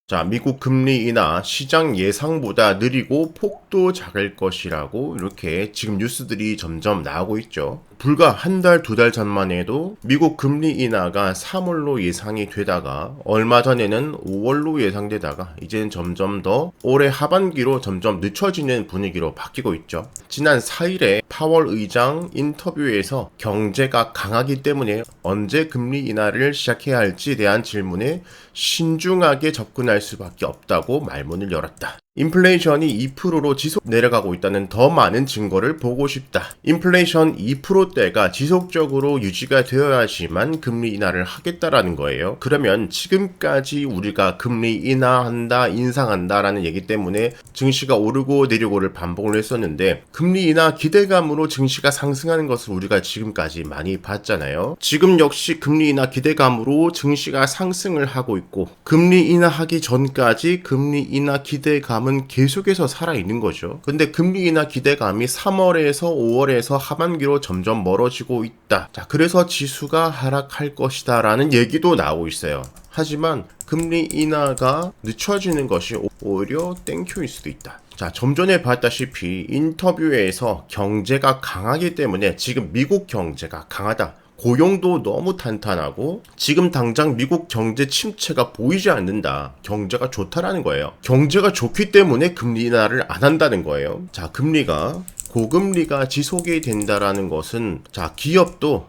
자, 미국 금리 인하 시장 예상보다 느리고 폭도 작을 것이라고 이렇게 지금 뉴스들이 점점 나오고 있죠. 불과 한 달, 두 달 전만 해도 미국 금리 인하가 3월로 예상이 되다가 얼마 전에는 5월로 예상되다가 이제는 점점 더 올해 하반기로 점점 늦춰지는 분위기로 바뀌고 있죠. 지난 4일에 파월 의장 인터뷰에서 경제가 강하기 때문에 언제 금리 인하를 시작해야 할지에 대한 질문에 신중하게 접근할 수밖에 없다고 말문을 열었다. 인플레이션이 2%로 지속 내려가고 있다는 더 많은 증거를 보고 싶다. 인플레이션 2%대가 지속적으로 유지가 되어야지만 금리 인하를 하겠다라는 거예요. 그러면 지금까지 우리가 금리 인하한다, 인상한다라는 얘기 때문에 증시가 오르고 내리고를 반복을 했었는데 금리 인하 기대감으로 증시가 상승하는 것을 우리가 지금까지 많이 봤잖아요. 지금 역시 금리 인하 기대감으로 증시가 상승을 하고 있고 금리 인하하기 전까지 금리 인하 기대감은 계속해서 살아있는 거죠. 근데 금리 인하 기대감이 3월에서 5월에서 하반기로 점점 멀어지고 있다. 자, 그래서 지수가 하락할 것이다 라는 얘기도 나오고 있어요. 하지만 금리 인하가 늦춰지는 것이 오히려 땡큐일 수도 있다. 자, 좀 전에 봤다시피 인터뷰에서 경제가 강하기 때문에 지금 미국 경제가 강하다. 고용도 너무 탄탄하고 지금 당장 미국 경제 침체가 보이지 않는다. 경제가 좋다라는 거예요. 경제가 좋기 때문에 금리 인하를 안 한다는 거예요. 자, 고금리가 지속이 된다라는 것은 자, 기업도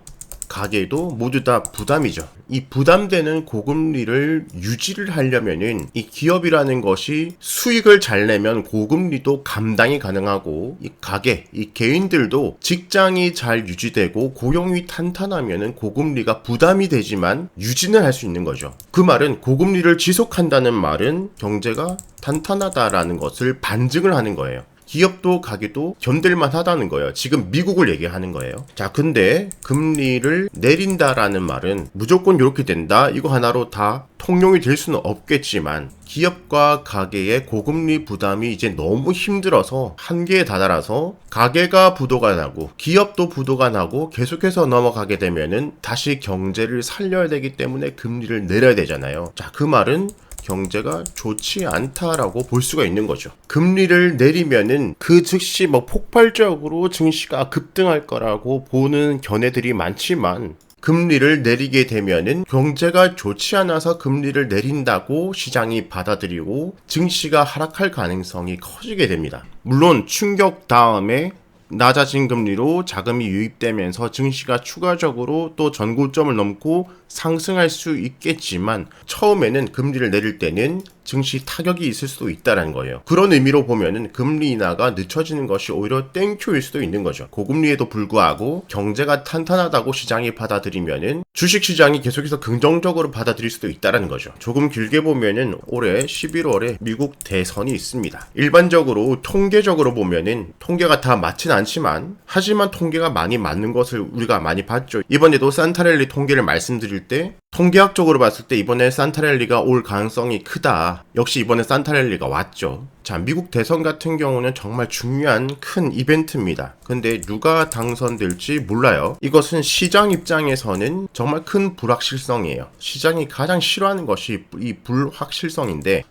가게도 모두 다 부담이죠. 이 부담되는 고금리를 유지를 하려면은 이 기업이라는 것이 수익을 잘 내면 고금리도 감당이 가능하고 이 가게, 이 개인들도 직장이 잘 유지되고 고용이 탄탄하면은 고금리가 부담이 되지만 유지는 할 수 있는 거죠. 그 말은 고금리를 지속한다는 말은 경제가 탄탄하다라는 것을 반증을 하는 거예요. 기업도 가게도 견딜만 하다는 거예요. 지금 미국을 얘기하는 거예요. 자, 근데 금리를 내린다라는 말은 무조건 이렇게 된다. 이거 하나로 다 통용이 될 수는 없겠지만 기업과 가게의 고금리 부담이 이제 너무 힘들어서 한계에 다다라서 가게가 부도가 나고 기업도 부도가 나고 계속해서 넘어가게 되면은 다시 경제를 살려야 되기 때문에 금리를 내려야 되잖아요. 자, 그 말은 경제가 좋지 않다라고 볼 수가 있는 거죠. 금리를 내리면은 그 즉시 폭발적으로 증시가 급등할 거라고 보는 견해들이 많지만 금리를 내리게 되면은 경제가 좋지 않아서 금리를 내린다고 시장이 받아들이고 증시가 하락할 가능성이 커지게 됩니다. 물론 충격 다음에 낮아진 금리로 자금이 유입되면서 증시가 추가적으로 또 전고점을 넘고 상승할 수 있겠지만 처음에는 금리를 내릴 때는 증시 타격이 있을 수도 있다는 거예요. 그런 의미로 보면은 금리 인하가 늦춰지는 것이 오히려 땡큐일 수도 있는 거죠. 고금리에도 불구하고 경제가 탄탄하다고 시장이 받아들이면은 주식시장이 계속해서 긍정적으로 받아들일 수도 있다는 거죠. 조금 길게 보면은 올해 11월에 미국 대선이 있습니다. 일반적으로 통계적으로 보면은 통계가 다 맞진 않지만 하지만 통계가 많이 맞는 것을 우리가 많이 봤죠. 이번에도 산타랠리 통계를 말씀드릴 때 통계학적으로 봤을 때 이번에 산타랠리가 올 가능성이 크다. 역시 이번에 산타랠리가 왔죠. 자, 미국 대선 같은 경우는 정말 중요한 큰 이벤트입니다. 근데 누가 당선될지 몰라요. 이것은 시장 입장에서는 정말 큰 불확실성이에요. 시장이 가장 싫어하는 것이 이 불확실성인데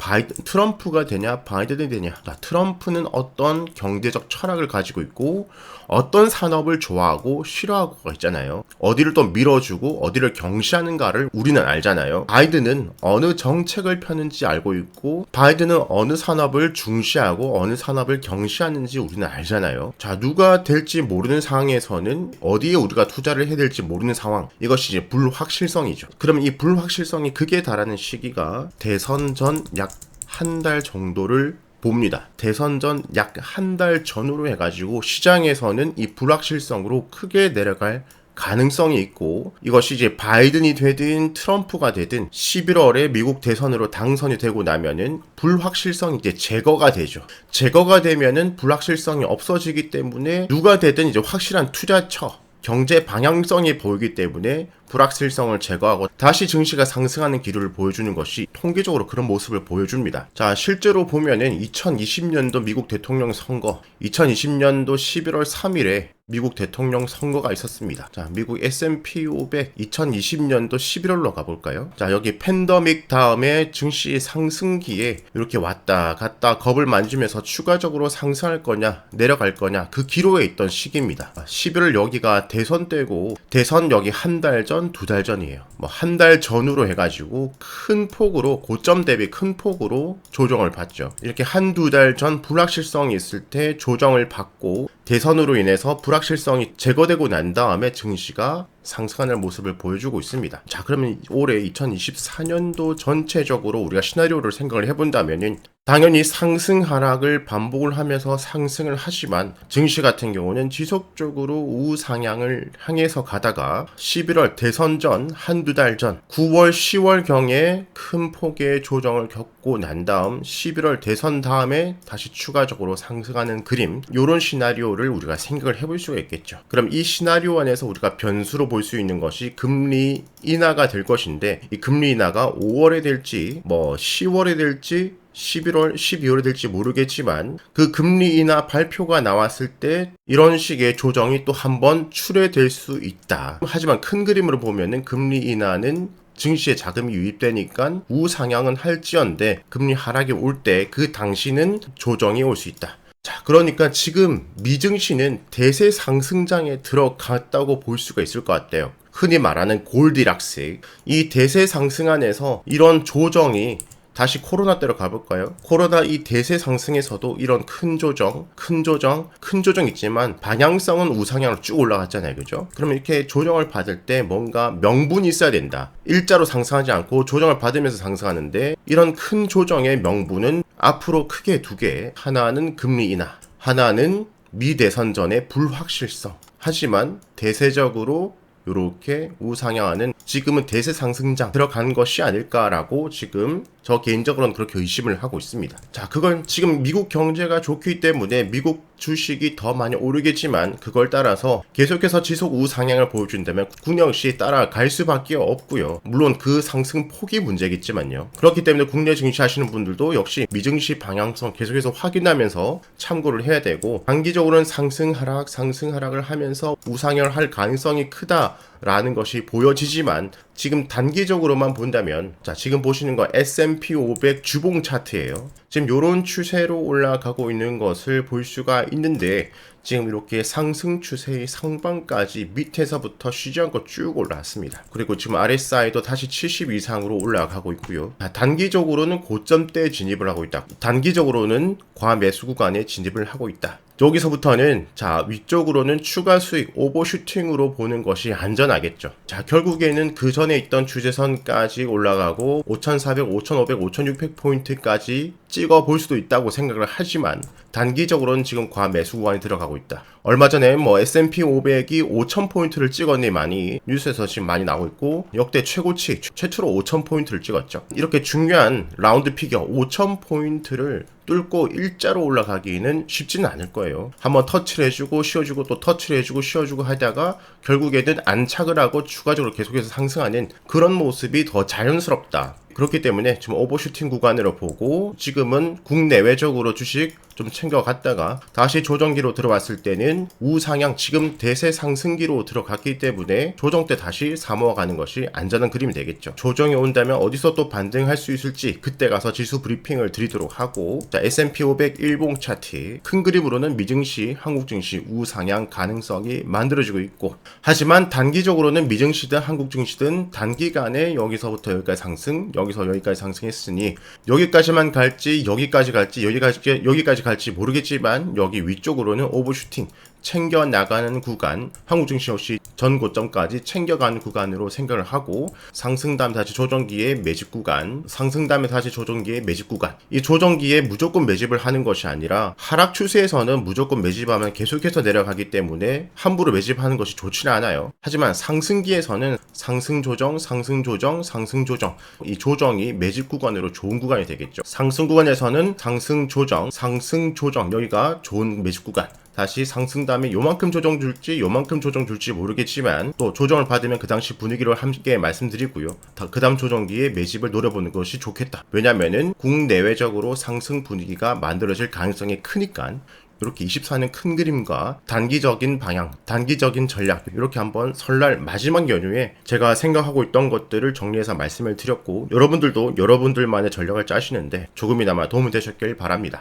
트럼프가 되냐 바이든이 되냐. 자, 트럼프는 어떤 경제적 철학을 가지고 있고 어떤 산업을 좋아하고 싫어하고가 있잖아요. 어디를 또 밀어주고 어디를 경시하는가를 우리는 알잖아요. 바이든은 어느 정책을 펴는지 알고 있고 바이든은 어느 산업을 중시하고 어느 산업을 경시하는지 우리는 알잖아요. 자, 누가 될지 모르는 상황에서는 어디에 우리가 투자를 해야 될지 모르는 상황. 이것이 이제 불확실성이죠. 그럼 이 불확실성이 극에 달하는 시기가 대선 전 약 한 달 정도를 봅니다. 대선 전 약 한 달 전으로 해가지고 시장에서는 이 불확실성으로 크게 내려갈 가능성이 있고 이것이 이제 바이든이 되든 트럼프가 되든 11월에 미국 대선으로 당선이 되고 나면은 불확실성이 이제 제거가 되죠. 제거가 되면은 불확실성이 없어지기 때문에 누가 되든 이제 확실한 투자처 경제 방향성이 보이기 때문에 불확실성을 제거하고 다시 증시가 상승하는 기류를 보여주는 것이 통계적으로 그런 모습을 보여줍니다. 자, 실제로 보면은 2020년도 미국 대통령 선거 2020년도 11월 3일에 미국 대통령 선거가 있었습니다. 자, 미국 S&P 500 2020년도 11월로 가볼까요? 자, 여기 팬데믹 다음에 증시 상승기에 이렇게 왔다 갔다 겁을 만지면서 추가적으로 상승할 거냐 내려갈 거냐 그 기로에 있던 시기입니다. 11월 여기가 대선 때고 대선 여기 한 달 전, 두 달 전이에요. 뭐 한 달 전으로 해가지고 큰 폭으로 고점 대비 큰 폭으로 조정을 받죠. 이렇게 한두 달 전 불확실성이 있을 때 조정을 받고 대선으로 인해서 불확실성이 제거되고 난 다음에 증시가 상승하는 모습을 보여주고 있습니다. 자, 그러면 올해 2024년도 전체적으로 우리가 시나리오를 생각을 해본다면은 당연히 상승 하락을 반복을 하면서 상승을 하지만 증시 같은 경우는 지속적으로 우상향을 향해서 가다가 11월 대선 전 한두 달 전 9월 10월 경에 큰 폭의 조정을 겪고 난 다음 11월 대선 다음에 다시 추가적으로 상승하는 그림, 요런 시나리오를 우리가 생각을 해볼 수가 있겠죠. 그럼 이 시나리오 안에서 우리가 변수로 볼 수 있는 것이 금리 인하가 될 것인데 이 금리 인하가 5월에 될지 뭐 10월에 될지 11월, 12월에 될지 모르겠지만 그 금리 인하 발표가 나왔을 때 이런 식의 조정이 또 한 번 출회될 수 있다. 하지만 큰 그림으로 보면은 금리 인하는 증시에 자금이 유입되니까 우상향은 할지언데 금리 하락이 올 때 그 당시는 조정이 올 수 있다. 자, 그러니까 지금 미증시는 대세 상승장에 들어갔다고 볼 수가 있을 것 같아요. 흔히 말하는 골디락스. 이 대세 상승 안에서 이런 조정이 다시 코로나 때로 가볼까요? 코로나 이 대세 상승에서도 이런 큰 조정 있지만 방향성은 우상향으로 쭉 올라갔잖아요. 그죠? 그러면 이렇게 조정을 받을 때 뭔가 명분이 있어야 된다. 일자로 상승하지 않고 조정을 받으면서 상승하는데 이런 큰 조정의 명분은 앞으로 크게 두 개. 하나는 금리 인하, 하나는 미대선 전의 불확실성. 하지만 대세적으로 이렇게 우상향하는 지금은 대세 상승장 들어간 것이 아닐까라고 지금 저 개인적으로는 그렇게 의심을 하고 있습니다. 자, 그건 지금 미국 경제가 좋기 때문에 미국 주식이 더 많이 오르겠지만 그걸 따라서 계속해서 지속 우상향을 보여준다면 국내 역시 따라갈 수밖에 없고요. 물론 그 상승 폭이 문제겠지만요. 그렇기 때문에 국내 증시 하시는 분들도 역시 미증시 방향성 계속해서 확인하면서 참고를 해야 되고 단기적으로는 상승 하락을 하면서 우상향을 할 가능성이 크다라는 것이 보여지지만 지금 단기적으로만 본다면 자, 지금 보시는 거 S&P 500 주봉 차트예요. 지금 이런 추세로 올라가고 있는 것을 볼 수가 있는데 지금 이렇게 상승 추세의 상반까지 밑에서부터 쉬지 않고 쭉 올라왔습니다. 그리고 지금 RSI도 다시 70 이상으로 올라가고 있고요. 단기적으로는 고점대에 진입을 하고 있다. 단기적으로는 과매수 구간에 진입을 하고 있다. 여기서부터는 자, 위쪽으로는 추가 수익 오버슈팅으로 보는 것이 안전하겠죠. 자, 결국에는 그 전에 있던 주제선까지 올라가고 5,400, 5,500, 5,600포인트까지 찍어 볼 수도 있다고 생각을 하지만 단기적으로는 지금 과매수 구간에 들어가고 있다. 얼마 전에 뭐 S&P 500이 5,000포인트를 찍었니만이 뉴스에서 지금 많이 나오고 있고 역대 최고치 최초로 5,000포인트를 찍었죠. 이렇게 중요한 라운드 피겨 5,000포인트를 뚫고 일자로 올라가기는 쉽지는 않을 거예요. 한번 터치를 해주고 쉬어주고 또 터치를 해주고 쉬어주고 하다가 결국에는 안착을 하고 추가적으로 계속해서 상승하는 그런 모습이 더 자연스럽다. 그렇기 때문에 지금 오버슈팅 구간으로 보고 지금은 국내외적으로 주식 좀 챙겨갔다가 다시 조정기로 들어왔을 때는 우상향 지금 대세 상승기로 들어갔기 때문에 조정 때 다시 사모아가는 것이 안전한 그림이 되겠죠. 조정이 온다면 어디서 또 반등할 수 있을지 그때 가서 지수 브리핑을 드리도록 하고 자, S&P 500 일봉 차트 큰 그림으로는 미증시, 한국 증시 우상향 가능성이 만들어지고 있고 하지만 단기적으로는 미증시든 한국 증시든 단기간에 여기서부터 여기까지 상승 여기서 여기까지 상승했으니 여기까지만 갈지 여기까지 갈지 여기까지 갈지 모르겠지만 여기 위쪽으로는 오버슈팅 챙겨 나가는 구간, 한국 증시 역시 전 고점까지 챙겨가는 구간으로 생각을 하고 상승 다음에 다시 조정기에 매집 구간, 상승 다음에 다시 조정기에 매집 구간. 이 조정기에 무조건 매집을 하는 것이 아니라 하락 추세에서는 무조건 매집하면 계속해서 내려가기 때문에 함부로 매집하는 것이 좋지는 않아요. 하지만 상승기에서는 상승 조정, 상승 조정, 상승 조정. 이 조정이 매집 구간으로 좋은 구간이 되겠죠. 상승 구간에서는 상승 조정, 여기가 좋은 매집 구간. 다시 상승 다음에 요만큼 조정 줄지 요만큼 조정 줄지 모르겠지만 또 조정을 받으면 그 당시 분위기를 함께 말씀드리고요. 그 다음 조정기에 매집을 노려보는 것이 좋겠다. 왜냐면은 국내외적으로 상승 분위기가 만들어질 가능성이 크니까 이렇게 24년 큰 그림과 단기적인 방향, 단기적인 전략 이렇게 한번 설날 마지막 연휴에 제가 생각하고 있던 것들을 정리해서 말씀을 드렸고, 여러분들도 여러분들만의 전략을 짜시는데 조금이나마 도움이 되셨길 바랍니다.